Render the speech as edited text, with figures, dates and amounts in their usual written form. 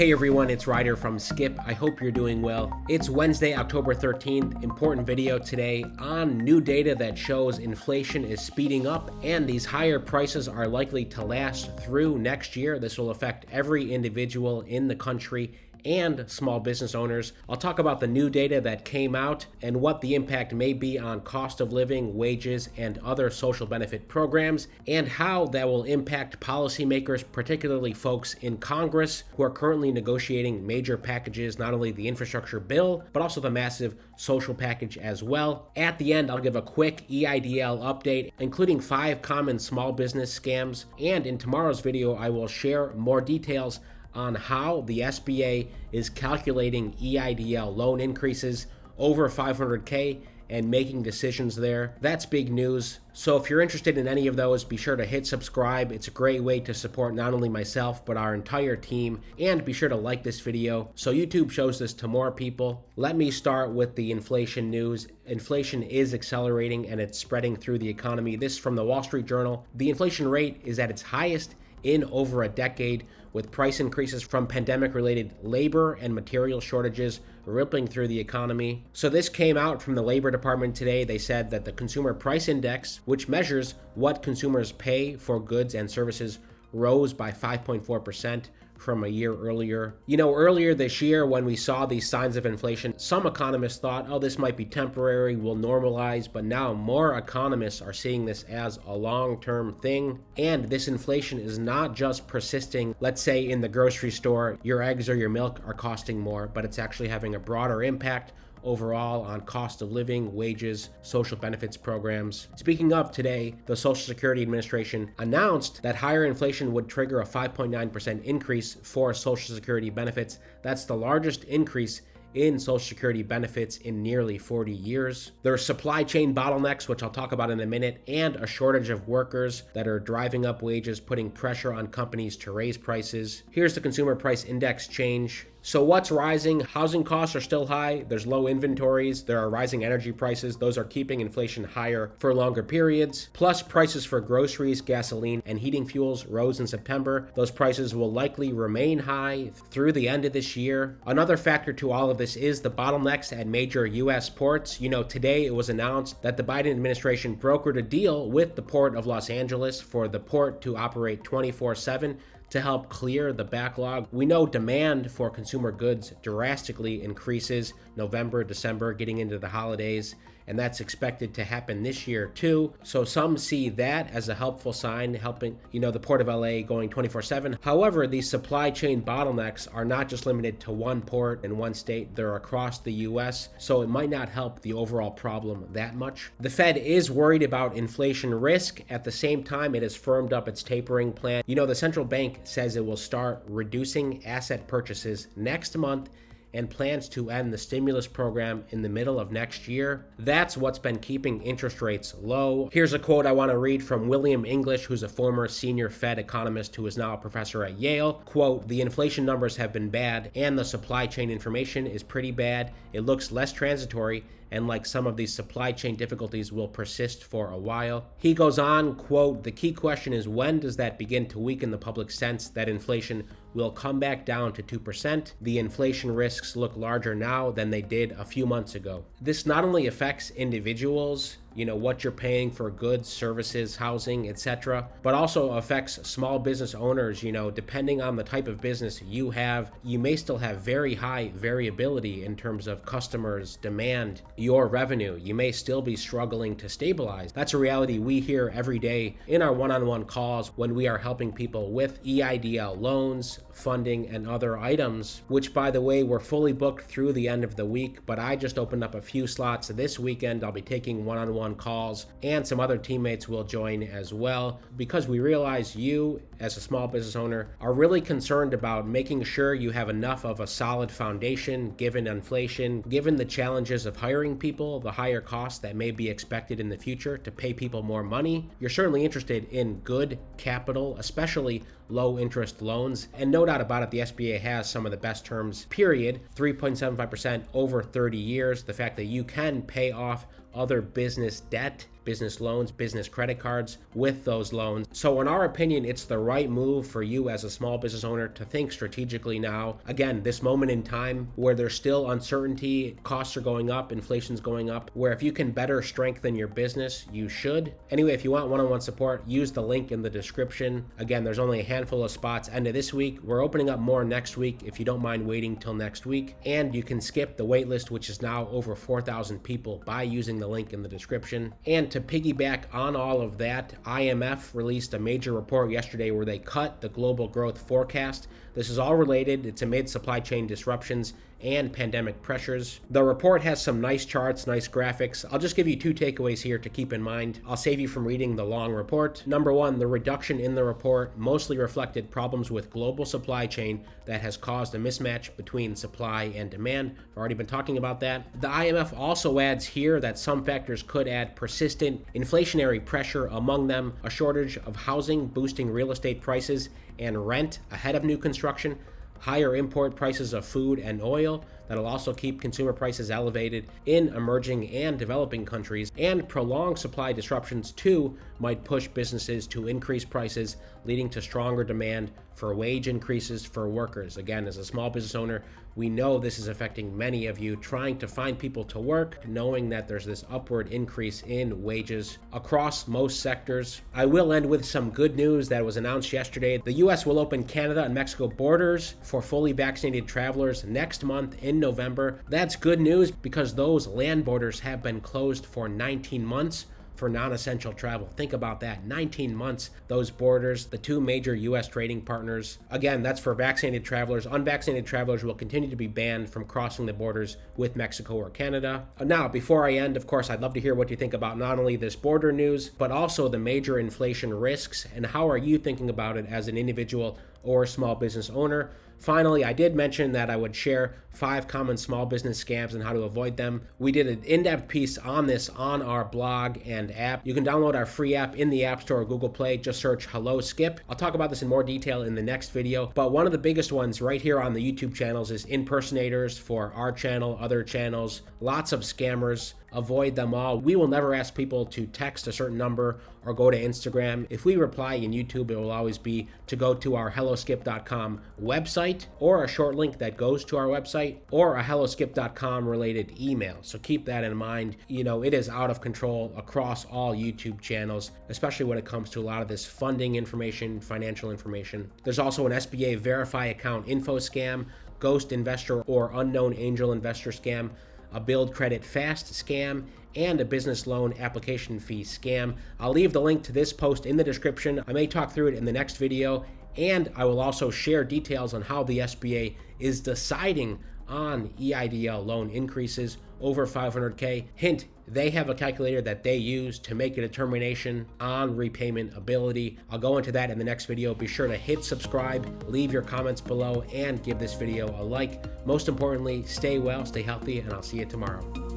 Hey everyone, it's Ryder from Skip. I hope you're doing well. It's Wednesday, October 13th. Important video today on new data that shows inflation is speeding up and these higher prices are likely to last through next year. This will affect every individual in the country and small business owners. I'll talk about the new data that came out and what the impact may be on cost of living, wages, and other social benefit programs, and how that will impact policymakers, particularly folks in Congress who are currently negotiating major packages, not only the infrastructure bill, but also the massive social package as well. At the end, I'll give a quick EIDL update, including 5 common small business scams, and in tomorrow's video, I will share more details on how the SBA is calculating EIDL loan increases over 500K and making decisions there. That's big news. So if you're interested in any of those, be sure to hit subscribe. It's a great way to support not only myself, but our entire team. And be sure to like this video so YouTube shows this to more people. Let me start with the inflation news. Inflation is accelerating and it's spreading through the economy. This from the Wall Street Journal. The inflation rate is at its highest in over a decade, with price increases from pandemic-related labor and material shortages rippling through the economy. So this came out from the Labor Department today. They said that the Consumer Price Index, which measures what consumers pay for goods and services, rose by 5.4% from a year earlier. Earlier this year when we saw these signs of inflation, some economists thought, oh, this might be temporary, will normalize, but now more economists are seeing this as a long-term thing. And this inflation is not just persisting, let's say in the grocery store, your eggs or your milk are costing more, but it's actually having a broader impact overall on cost of living, wages, social benefits programs. Speaking of today, the Social Security Administration announced that higher inflation would trigger a 5.9% increase for Social Security benefits. That's the largest increase in Social Security benefits in nearly 40 years. There are supply chain bottlenecks, which I'll talk about in a minute, and a shortage of workers that are driving up wages, putting pressure on companies to raise prices. Here's the Consumer Price Index change. So what's rising? Housing costs are still high. There's low inventories. There are rising energy prices. Those are keeping inflation higher for longer periods. Plus, prices for groceries, gasoline, and heating fuels rose in September. Those prices will likely remain high through the end of this year. Another factor to all of this is the bottlenecks at major U.S. ports. Today it was announced that the Biden administration brokered a deal with the Port of Los Angeles for the port to operate 24/7 to help clear the backlog. We know demand for consumer goods drastically increases November, December, getting into the holidays, and that's expected to happen this year too. So some see that as a helpful sign, helping, the Port of LA going 24/7. However, these supply chain bottlenecks are not just limited to one port in one state, they're across the US, so it might not help the overall problem that much. The Fed is worried about inflation risk. At the same time, it has firmed up its tapering plan. The central bank says it will start reducing asset purchases next month and plans to end the stimulus program in the middle of next year. That's what's been keeping interest rates low. Here's a quote I want to read from William English, who's a former senior Fed economist who is now a professor at Yale. Quote, "The inflation numbers have been bad and the supply chain information is pretty bad. It looks less transitory and like some of these supply chain difficulties will persist for a while." He goes on, quote, "The key question is when does that begin to weaken the public sense that inflation will come back down to 2%. The inflation risks look larger now than they did a few months ago." This not only affects individuals, what you're paying for goods, services, housing, etc., but also affects small business owners. Depending on the type of business you have, you may still have very high variability in terms of customers, demand, your revenue. You may still be struggling to stabilize. That's a reality we hear every day in our one-on-one calls when we are helping people with EIDL loans, funding, and other items, which, by the way, we're fully booked through the end of the week, but I just opened up a few slots this weekend. I'll be taking one-on-one calls, and some other teammates will join as well, because we realize you, as a small business owner, are really concerned about making sure you have enough of a solid foundation, given inflation, given the challenges of hiring people, the higher costs that may be expected in the future to pay people more money. You're certainly interested in good capital, especially low interest loans. And no doubt about it, the SBA has some of the best terms, period. 3.75% over 30 years. The fact that you can pay off other business debt business loans, business credit cards with those loans. So in our opinion, it's the right move for you as a small business owner to think strategically now. Again, this moment in time where there's still uncertainty, costs are going up, inflation's going up, where if you can better strengthen your business, you should. Anyway, if you want one-on-one support, use the link in the description. Again, there's only a handful of spots end of this week. We're opening up more next week if you don't mind waiting till next week. And you can skip the wait list, which is now over 4,000 people, by using the link in the description. And to piggyback on all of that, IMF released a major report yesterday where they cut the global growth forecast. This is all related. It's amid supply chain disruptions and pandemic pressures. The report has some nice charts, nice graphics. I'll just give you two takeaways here to keep in mind. I'll save you from reading the long report. Number one, the reduction in the report mostly reflected problems with global supply chain that has caused a mismatch between supply and demand. I've already been talking about that. The IMF also adds here that some factors could add persistent inflationary pressure, among them a shortage of housing boosting real estate prices and rent ahead of new construction, higher import prices of food and oil that'll also keep consumer prices elevated in emerging and developing countries, and prolonged supply disruptions too might push businesses to increase prices, leading to stronger demand for wage increases for workers. Again, as a small business owner, we know this is affecting many of you trying to find people to work, knowing that there's this upward increase in wages across most sectors. I will end with some good news that was announced yesterday. The US will open Canada and Mexico borders for fully vaccinated travelers next month in November. That's good news because those land borders have been closed for 19 months for non-essential travel. Think about that, 19 months, those borders, the two major U.S. trading partners. Again, that's for vaccinated travelers. Unvaccinated travelers will continue to be banned from crossing the borders with Mexico or Canada. Now, before I end, of course, I'd love to hear what you think about not only this border news, but also the major inflation risks, and how are you thinking about it as an individual or small business owner. Finally, I did mention that I would share 5 common small business scams and how to avoid them. We did an in-depth piece on this on our blog and app. You can download our free app in the App Store or Google Play. Just search Hello Skip. I'll talk about this in more detail in the next video, but one of the biggest ones right here on the YouTube channels is impersonators for our channel, other channels, lots of scammers. Avoid them all. We will never ask people to text a certain number or go to Instagram. If we reply in YouTube, it will always be to go to our helloskip.com website, or a short link that goes to our website, or a helloskip.com related email. So keep that in mind. You know, it is out of control across all YouTube channels, especially when it comes to a lot of this funding information, financial information. There's also an SBA Verify Account info scam, ghost investor or unknown angel investor scam, a build credit fast scam, and a business loan application fee scam. I'll leave the link to this post in the description. I may talk through it in the next video, and I will also share details on how the SBA is deciding on EIDL loan increases over 500K. Hint, they have a calculator that they use to make a determination on repayment ability. I'll go into that in the next video. Be sure to hit subscribe, leave your comments below, and give this video a like. Most importantly, stay well, stay healthy, and I'll see you tomorrow.